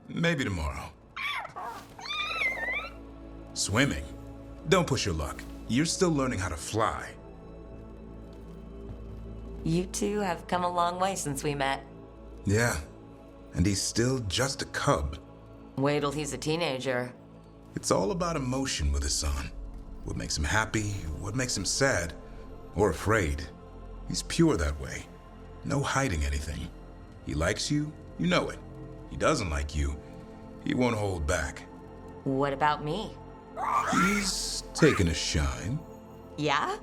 Maybe tomorrow. Swimming? Don't push your luck. You're still learning how to fly. You two have come a long way since we met. Yeah, and he's still just a cub. Wait till he's a teenager. It's all about emotion with his son. What makes him happy, what makes him sad, or afraid. He's pure that way. No hiding anything. He likes you, you know it. He doesn't like you, he won't hold back. What about me? He's taken a shine. Yeah?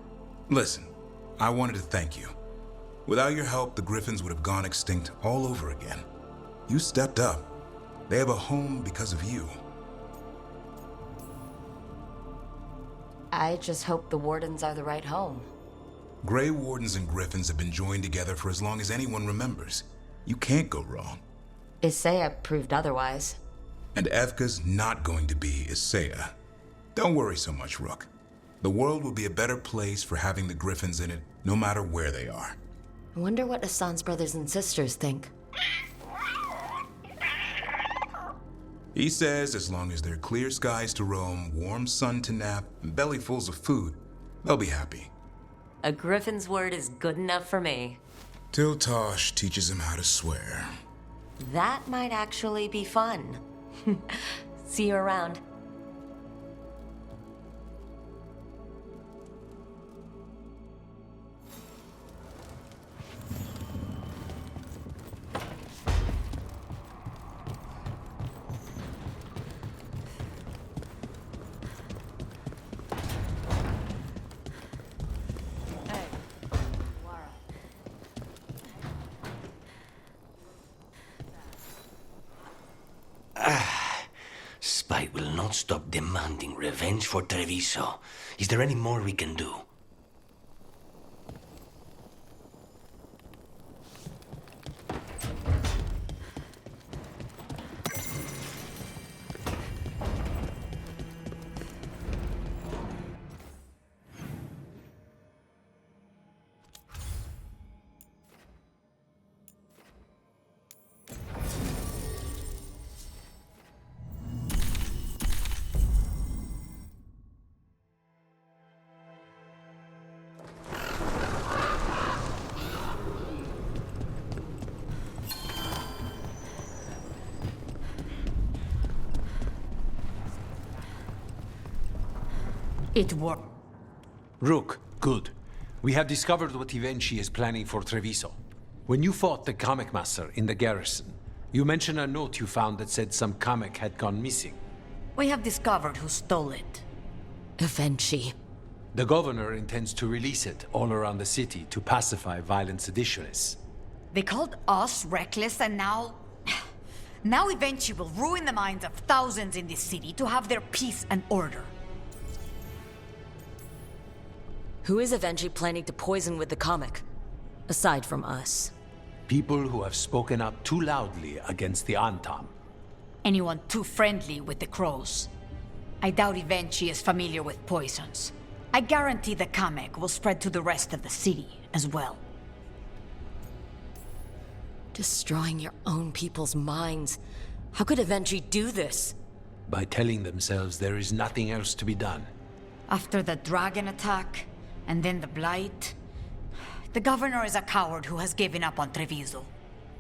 Listen, I wanted to thank you. Without your help, the Griffins would have gone extinct all over again. You stepped up. They have a home because of you. I just hope the Wardens are the right home. Grey Wardens and Griffins have been joined together for as long as anyone remembers. You can't go wrong. Isaiah proved otherwise. And Evka's not going to be Isaiah. Don't worry so much, Rook. The world will be a better place for having the Griffins in it, no matter where they are. I wonder what Hassan's brothers and sisters think. He says as long as there are clear skies to roam, warm sun to nap, and bellyfuls of food, they'll be happy. A Griffin's word is good enough for me. Till Tosh teaches him how to swear. That might actually be fun. See you around. Spite will not stop demanding revenge for Treviso. Is there any more we can do? It worked. Rook, good. We have discovered what Ivenchi is planning for Treviso. When you fought the comic master in the garrison, you mentioned a note you found that said some comic had gone missing. We have discovered who stole it. Eventually. The governor intends to release it all around the city to pacify violent seditionists. They called us reckless and now... Now Eventually will ruin the minds of thousands in this city to have their peace and order. Who is Eventually planning to poison with the comic? Aside from us. People who have spoken up too loudly against the Antam. Anyone too friendly with the crows. I doubt Eventually is familiar with poisons. I guarantee the comic will spread to the rest of the city as well. Destroying your own people's minds. How could Eventually do this? By telling themselves there is nothing else to be done. After the dragon attack, and then the blight, the governor is a coward who has given up on Treviso.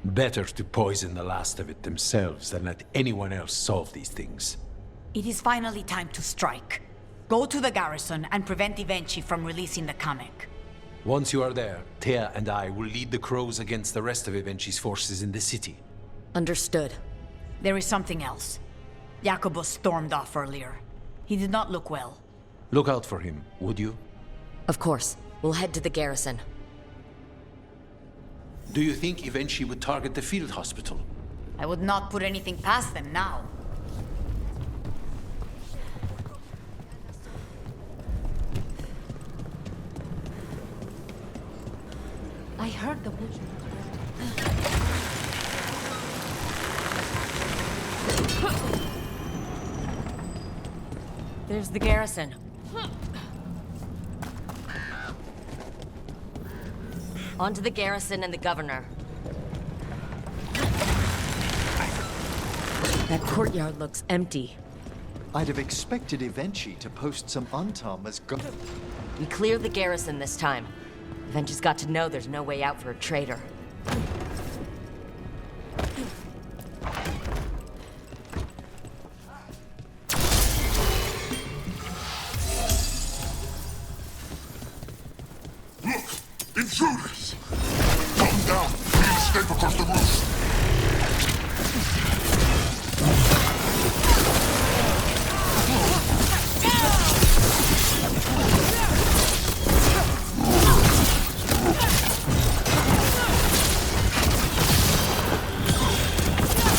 Better to poison the last of it themselves than let anyone else solve these things. It is finally time to strike. Go to the garrison and prevent Evenchi from releasing the comic. Once you are there, Thea and I will lead the crows against the rest of Evenchi's forces in the city. Understood. There is something else. Jacobus stormed off earlier. He did not look well. Look out for him, would you? Of course. We'll head to the garrison. Do you think Evenchi would target the field hospital? I would not put anything past them now. I heard the witch. There's the garrison. On to the garrison and the governor. That courtyard looks empty. I'd have expected Evenchi to post some Untom as go- We cleared the garrison this time. Venge's got to know there's no way out for a traitor. Look! Intruders! Calm down! We can escape across the roof!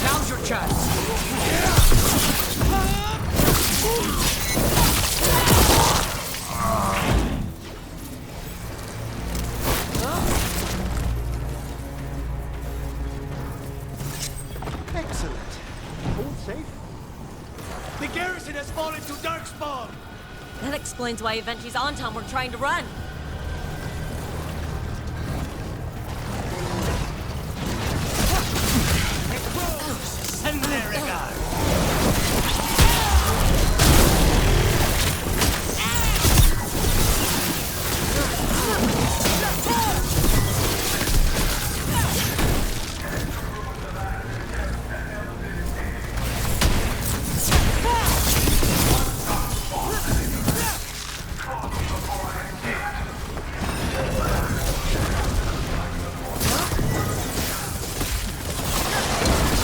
Now's your chance! Excellent. All safe? The garrison has fallen to Darkspawn! That explains why Evenchi's Anton were trying to run. Send their regard!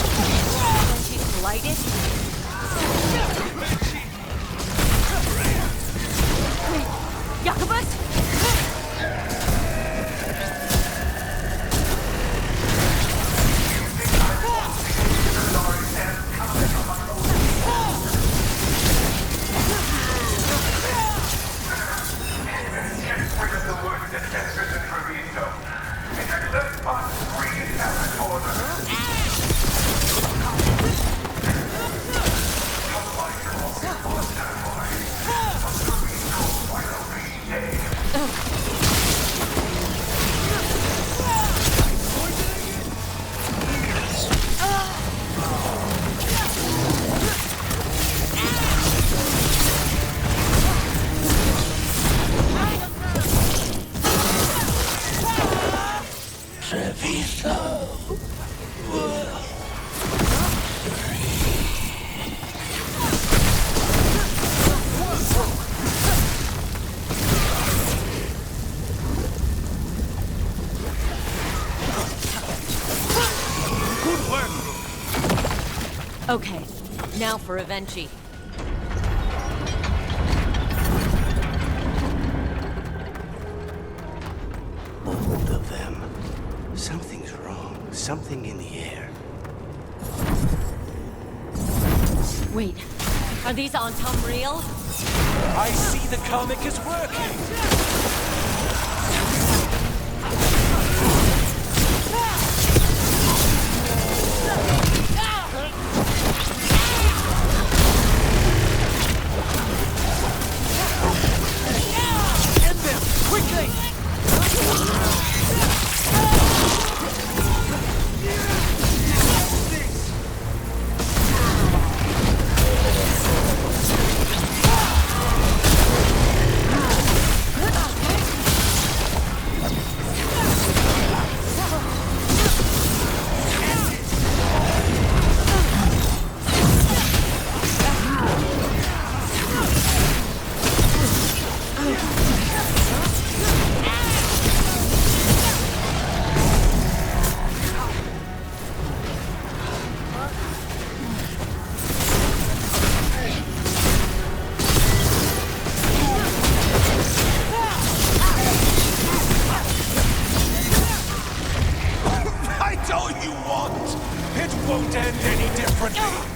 Evenchi's collided? Jacobus? Okay, now for Evenchi. Both of them. Something's wrong. Something in the air. Wait, are these Anton real? I see the comic is working! End them! Quickly! I know you won't! It won't end any differently!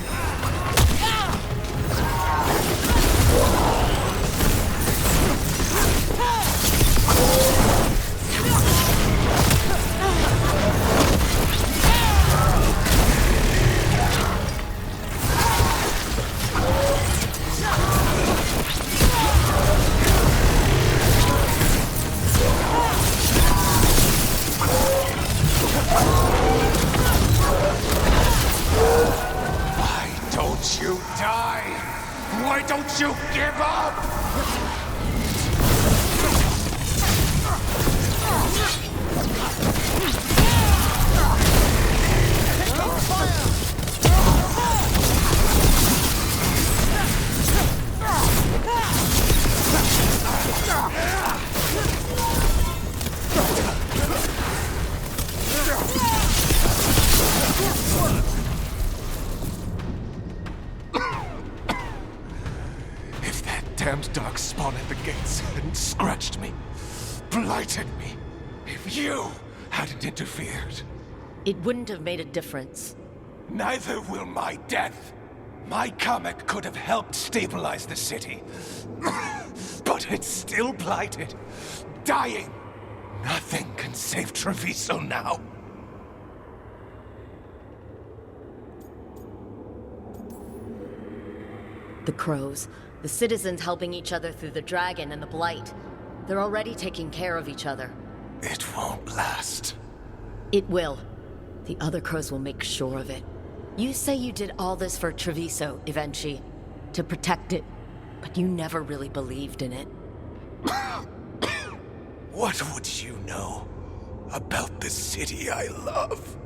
don't you die? Why don't you give up? If that damned dark spawn at the gates hadn't scratched me, blighted me, if you hadn't interfered, It wouldn't have made a difference. neither will my death. My comic could have helped stabilize the city. But it's still blighted, dying. Nothing can save Treviso now. The crows, the citizens helping each other through the dragon and the blight. They're already taking care of each other. It won't last. It will. The other crows will make sure of it. You say you did all this for Treviso, Evenchi, to protect it, but you never really believed in it. What would you know about the city I love?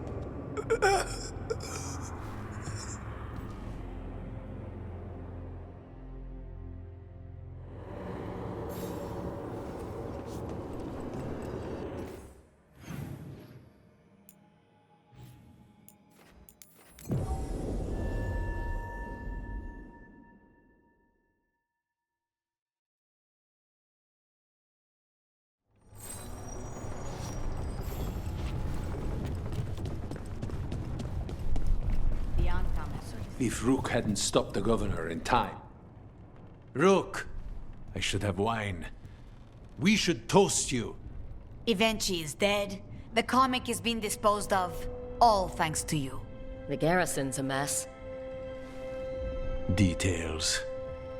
If Rook hadn't stopped the governor in time. Rook! I should have wine. We should toast you. Evenchi is dead. The comic is being disposed of. All thanks to you. The garrison's a mess. Details.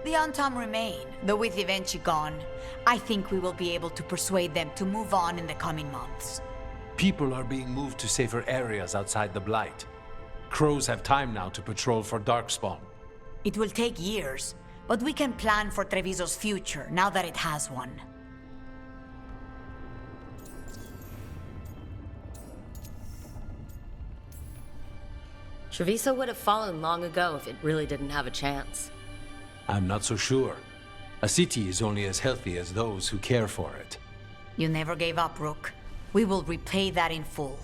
The Antam remain, though with Evenchi gone, I think we will be able to persuade them to move on in the coming months. People are being moved to safer areas outside the Blight. Crows have time now to patrol for Darkspawn. It will take years, but we can plan for Treviso's future now that it has one. Treviso would have fallen long ago if it really didn't have a chance. I'm not so sure. A city is only as healthy as those who care for it. You never gave up, Rook. We will repay that in full.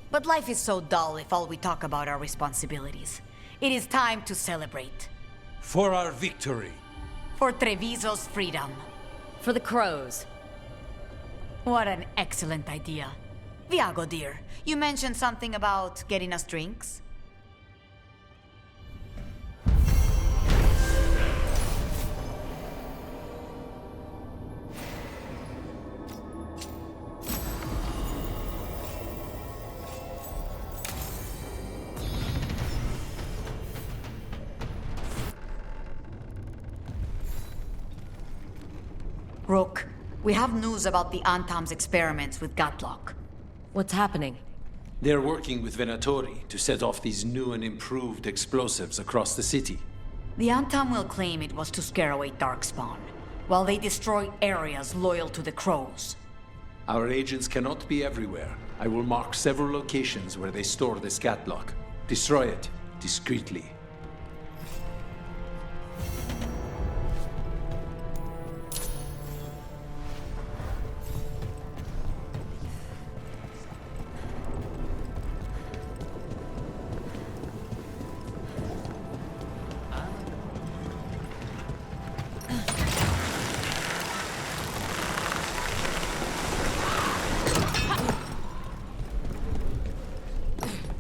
But life is so dull if all we talk about are responsibilities. It is time to celebrate. For our victory! For Treviso's freedom. For the crows. What an excellent idea. Viago, dear, you mentioned something about getting us drinks? Rook, we have news about the Antam's experiments with Gatlock. What's happening? They're working with Venatori to set off these new and improved explosives across the city. The Antam will claim it was to scare away Darkspawn, while they destroy areas loyal to the Crows. Our agents cannot be everywhere. I will mark several locations where they store this Gatlock. Destroy it, discreetly.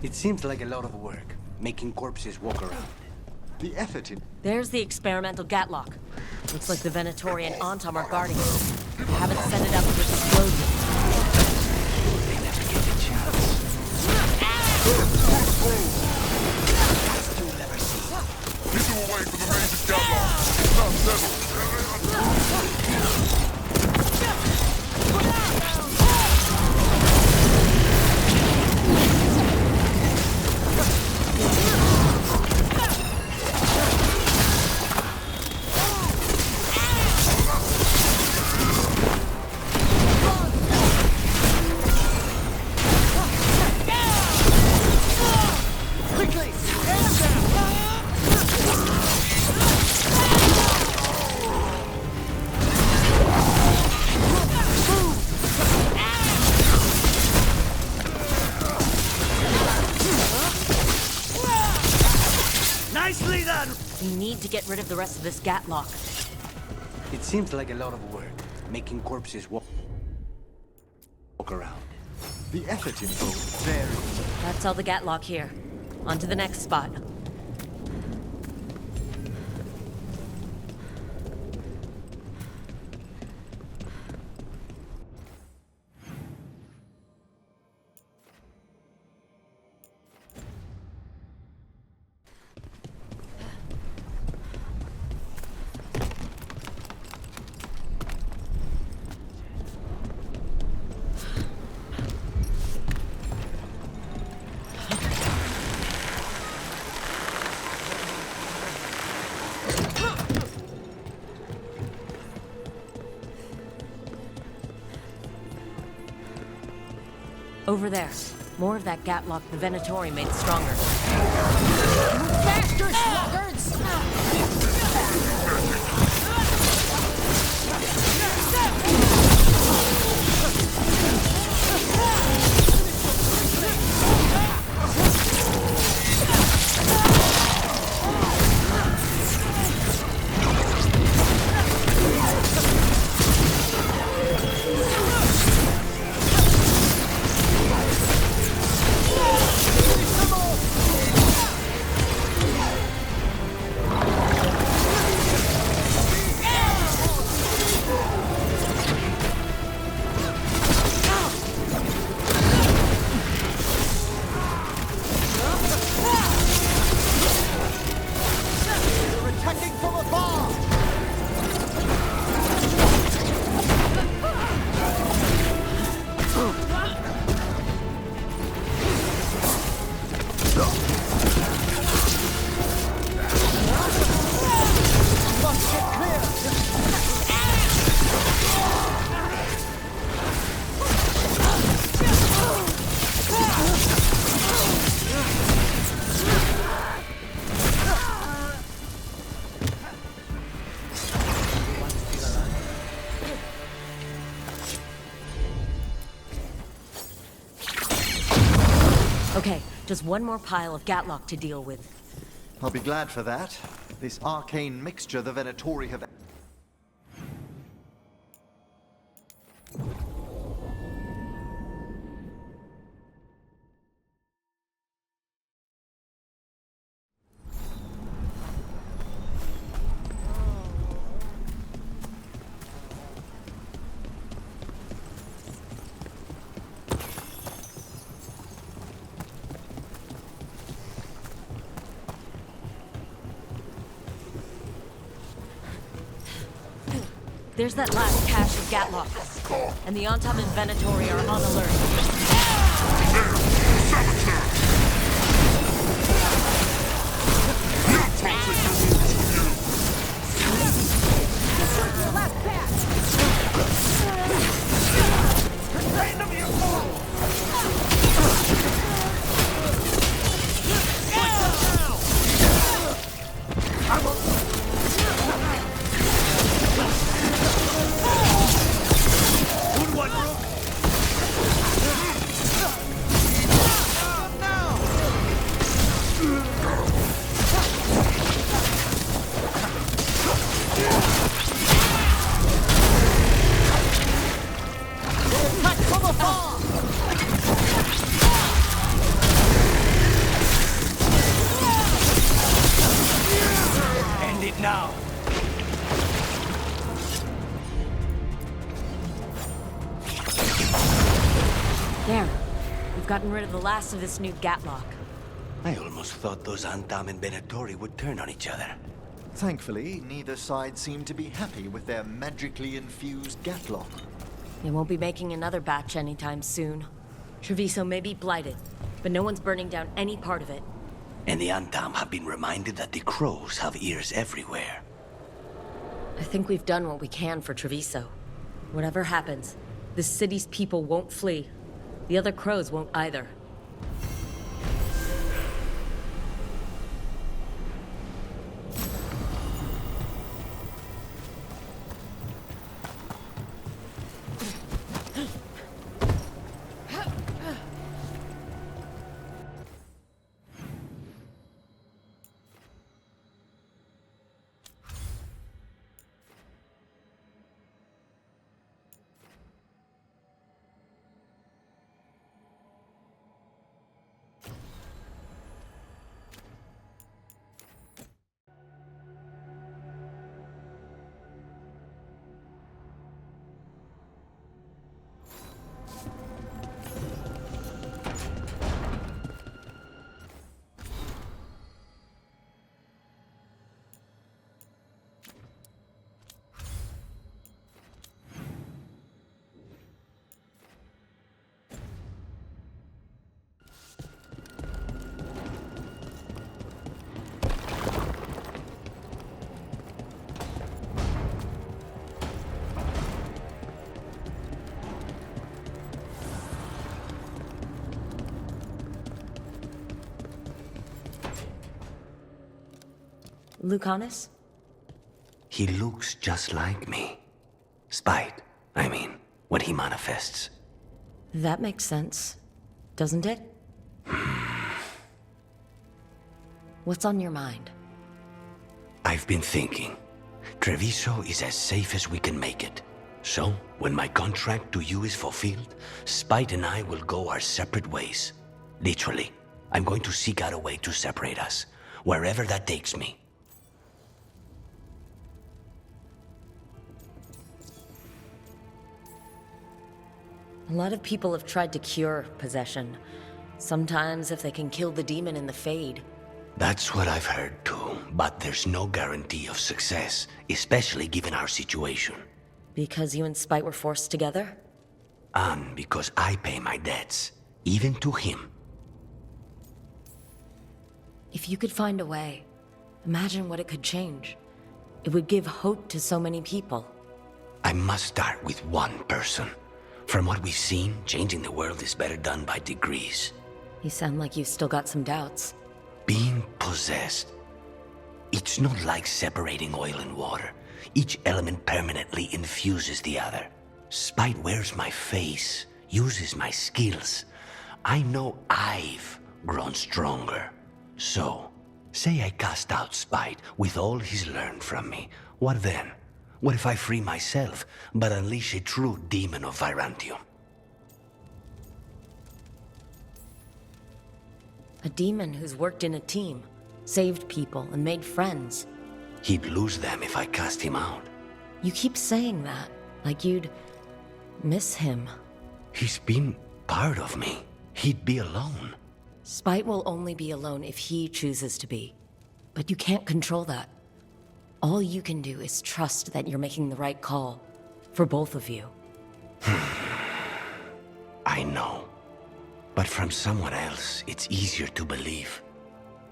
It seems like a lot of work, making corpses walk around. The effort in... There's the experimental Gatlock. Looks like the Venatori and Antam are guarding it. They haven't set it up to explode yet. They never get the chance. You'll never see. Get you away from the major Gatlock. It's not settled. Nicely done! We need to get rid of the rest of this Gatlock. It seems like a lot of work, making corpses walk around. The effort involved varies. That's all the Gatlock here. On to the next spot. Over there. More of that Gatlock the Venatori made stronger. Faster, sluggards! Okay, just one more pile of Gatlock to deal with. I'll be glad for that. This arcane mixture the Venatori have... There's that last cache of Gatlock. And the Ontom and Venatori are on alert. End it now! There. We've gotten rid of the last of this new Gatlock. I almost thought those Ontom and Venatori would turn on each other. Thankfully, neither side seemed to be happy with their magically infused Gatlock. They won't be making another batch anytime soon. Treviso may be blighted, but no one's burning down any part of it. And the Ontom have been reminded that the crows have ears everywhere. I think we've done what we can for Treviso. Whatever happens, this city's people won't flee. The other crows won't either. Lucanus? He looks just like me. Spite, I mean, when he manifests. That makes sense, doesn't it? What's on your mind? I've been thinking. Treviso is as safe as we can make it. So, when my contract to you is fulfilled, Spite and I will go our separate ways. Literally, I'm going to seek out a way to separate us, wherever that takes me. A lot of people have tried to cure possession. Sometimes if they can kill the demon in the Fade. That's what I've heard too, but there's no guarantee of success, especially given our situation. Because you and Spite were forced together? And because I pay my debts, even to him. If you could find a way, imagine what it could change. It would give hope to so many people. I must start with one person. From what we've seen, changing the world is better done by degrees. You sound like you've still got some doubts. Being possessed. It's not like separating oil and water. Each element permanently infuses the other. Spite wears my face, uses my skills. I know I've grown stronger. So, say I cast out Spite with all he's learned from me. What then? What if I free myself, but unleash a true demon of Virantium? A demon who's worked in a team, saved people, and made friends. He'd lose them if I cast him out. You keep saying that, like you'd miss him. He's been part of me. He'd be alone. Spite will only be alone if he chooses to be. But you can't control that. All you can do is trust that you're making the right call. For both of you. I know. But from someone else, it's easier to believe.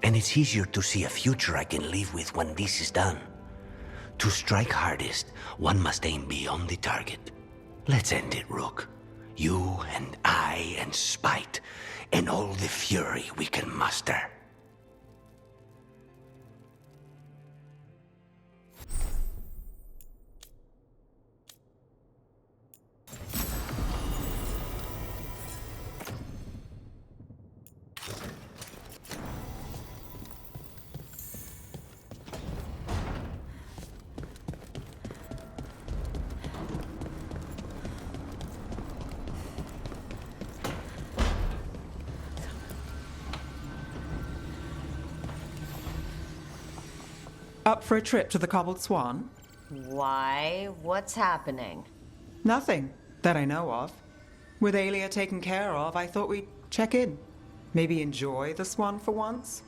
And it's easier to see a future I can live with when this is done. To strike hardest, one must aim beyond the target. Let's end it, Rook. You and I and Spite, and all the fury we can muster. Up for a trip to the Cobbled Swan? Why? What's happening? Nothing, that I know of. With Aelia taken care of, I thought we'd check in. Maybe enjoy the Swan for once?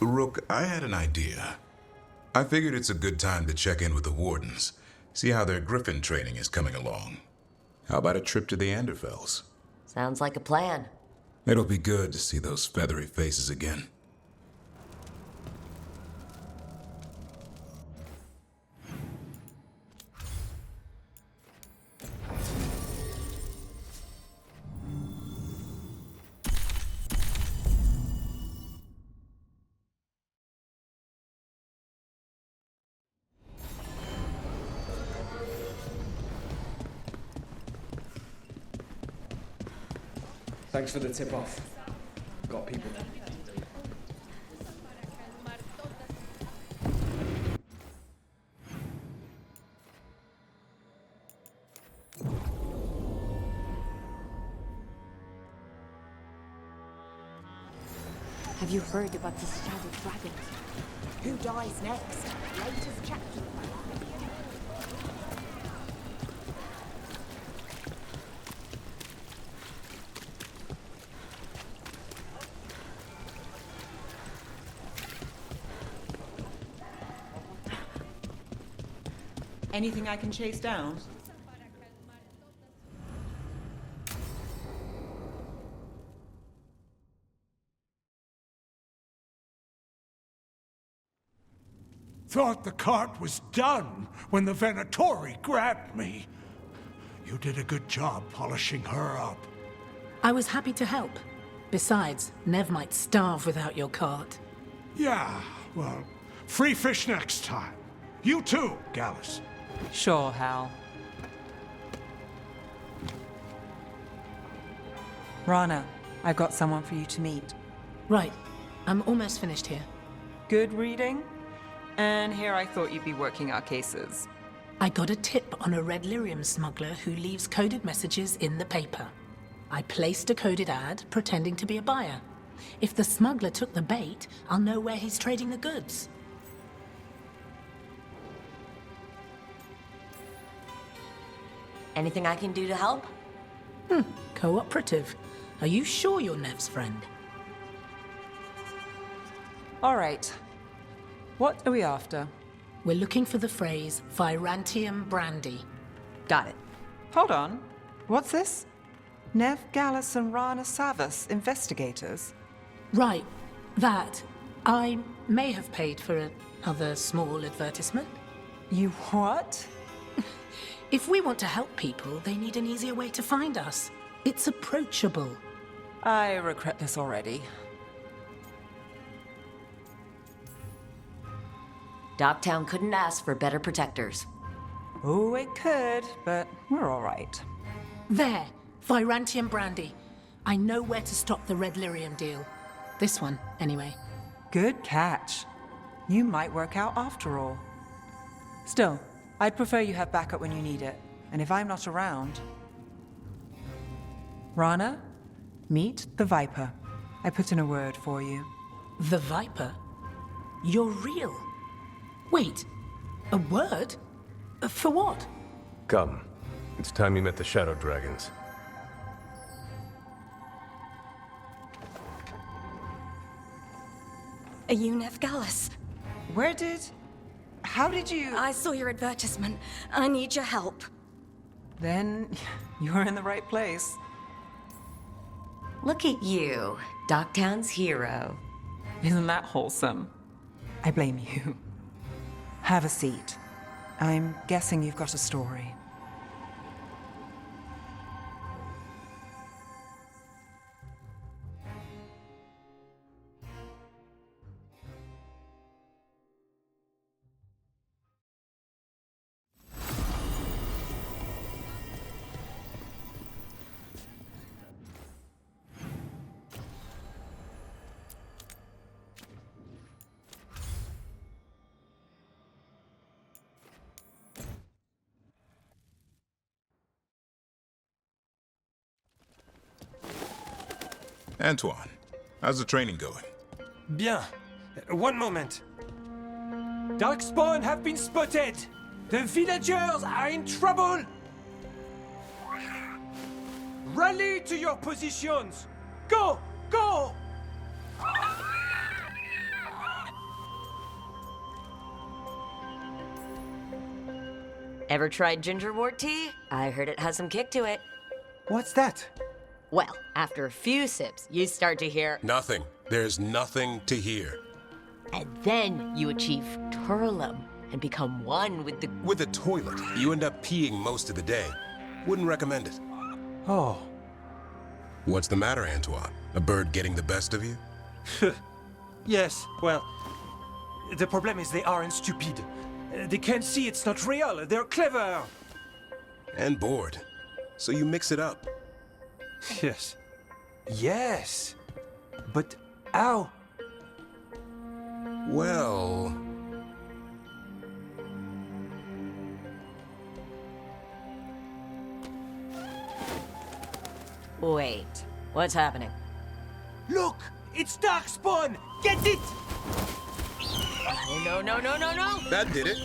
Rook, I had an idea. I figured it's a good time to check in with the Wardens, see how their Griffin training is coming along. How about a trip to the Anderfells? Sounds like a plan. It'll be good to see those feathery faces again. Thanks for the tip-off. Got people. Have you heard about the Shadow Dragon? Who dies next? Latest chapter of my life. Anything I can chase down? Thought the cart was done when the Venatori grabbed me. You did a good job polishing her up. I was happy to help. Besides, Nev might starve without your cart. Yeah, well, free fish next time. You too, Gallus. Sure, Hal. Rana, I've got someone for you to meet. Right. I'm almost finished here. Good reading? And here I thought you'd be working our cases. I got a tip on a red lyrium smuggler who leaves coded messages in the paper. I placed a coded ad, pretending to be a buyer. If the smuggler took the bait, I'll know where he's trading the goods. Anything I can do to help? Cooperative. Are you sure you're Nev's friend? All right. What are we after? We're looking for the phrase Virantium brandy. Got it. Hold on. What's this? Nev, Gallus, and Rana Savas, investigators. Right. That. I may have paid for another small advertisement. You what? If we want to help people, they need an easier way to find us. It's approachable. I regret this already. Docktown couldn't ask for better protectors. Oh, it could, but we're all right. There. Virantium brandy. I know where to stop the red lyrium deal. This one, anyway. Good catch. You might work out after all. Still, I'd prefer you have backup when you need it. And if I'm not around... Rana, meet the Viper. I put in a word for you. The Viper? You're real? Wait, a word? For what? Come. It's time you met the Shadow Dragons. Are you Nev Gallus? How did you... I saw your advertisement. I need your help. Then you're in the right place. Look at you, Docktown's hero. Isn't that wholesome? I blame you. Have a seat. I'm guessing you've got a story. Antoine, how's the training going? Bien. One moment. Darkspawn have been spotted! The villagers are in trouble! Rally to your positions! Go! Go! Ever tried gingerwort tea? I heard it has some kick to it. What's that? Well, after a few sips, you start to hear... Nothing. There's nothing to hear. And then you achieve Turlum and become one with the... With the toilet, you end up peeing most of the day. Wouldn't recommend it. Oh. What's the matter, Antoine? A bird getting the best of you? Yes, well, the problem is they aren't stupid. They can't see it's not real. They're clever. And bored. So you mix it up. Yes. Yes. But how? Well... Wait, what's happening? Look! It's Darkspawn! Get it! Oh, no, no, no, no, no! That did it.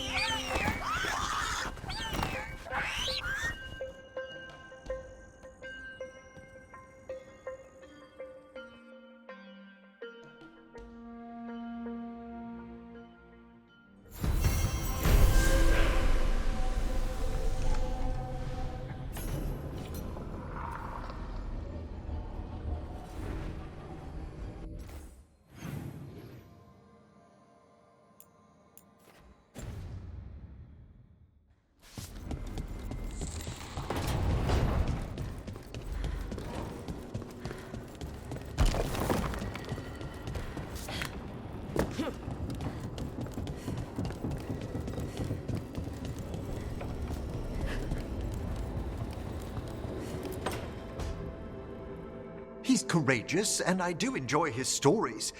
He's courageous, and I do enjoy his stories.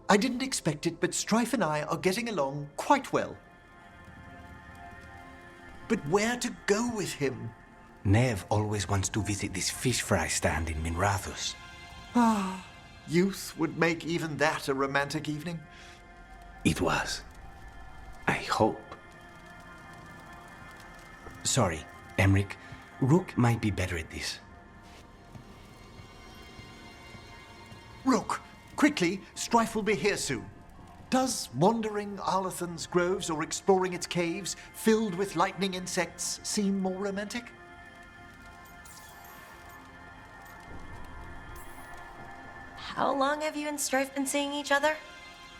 I didn't expect it, but Strife and I are getting along quite well. But where to go with him? Nev always wants to visit this fish fry stand in Minrathus. Ah, youth would make even that a romantic evening. It was. I hope. Sorry, Emric. Rook might be better at this. Rook, quickly, Strife will be here soon. Does wandering Arlathan's groves or exploring its caves, filled with lightning insects, seem more romantic? How long have you and Strife been seeing each other?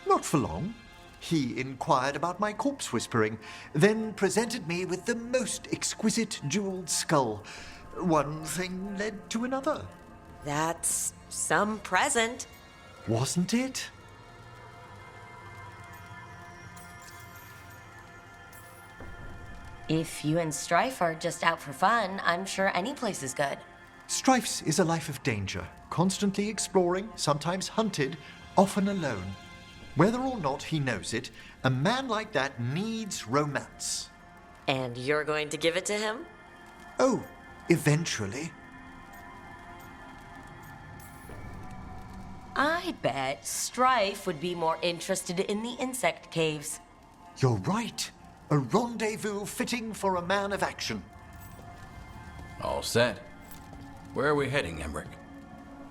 Not for long. He inquired about my corpse whispering, then presented me with the most exquisite jeweled skull. One thing led to another. That's some present. Wasn't it? If you and Strife are just out for fun, I'm sure any place is good. Strife's is a life of danger, constantly exploring, sometimes hunted, often alone. Whether or not he knows it, a man like that needs romance. And you're going to give it to him? Oh, eventually. I bet Strife would be more interested in the insect caves. You're right. A rendezvous fitting for a man of action. All set. Where are we heading, Emric?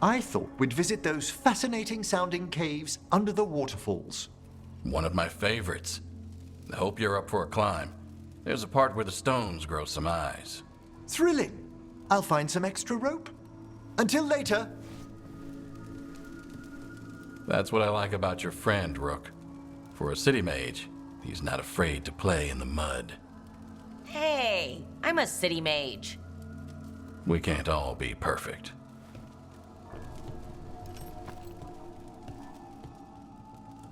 I thought we'd visit those fascinating-sounding caves under the waterfalls. One of my favorites. I hope you're up for a climb. There's a part where the stones grow some eyes. Thrilling. I'll find some extra rope. Until later. That's what I like about your friend, Rook. For a city mage, he's not afraid to play in the mud. Hey, I'm a city mage. We can't all be perfect.